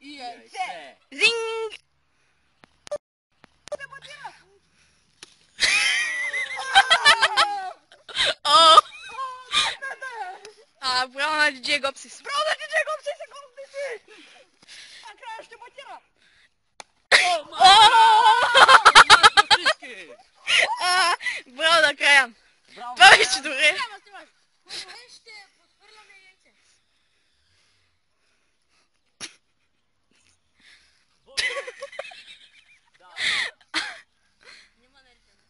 И яйце. Зинг! О! Браво на диджей Гопсис. Браво на диджей Гопсис, секундите! А края ще ботира. Браво на Краян. Браво. Повече добре. Ще подхвърляме яйце. Няма наричане.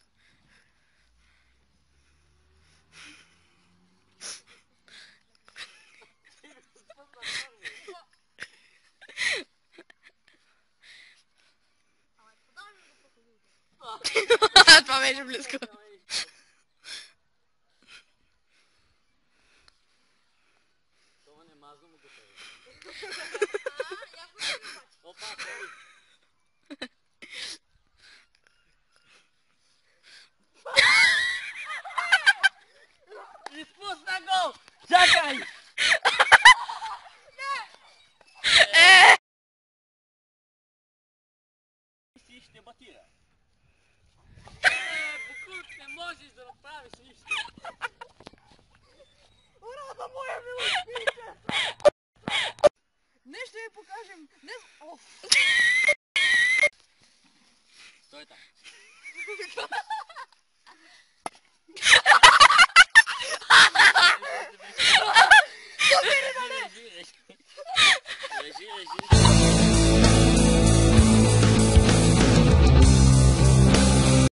Това беше близко. Това не мазно му го прави. Яко ще ми бачи. Опа, прави. Изпусна го! Чакай! Си ще батира. Букурк, не можеш да направиш нищо. Ура, да моя милостице! Днес ще ви покажем. Днес... Оф! Стой там. Режи.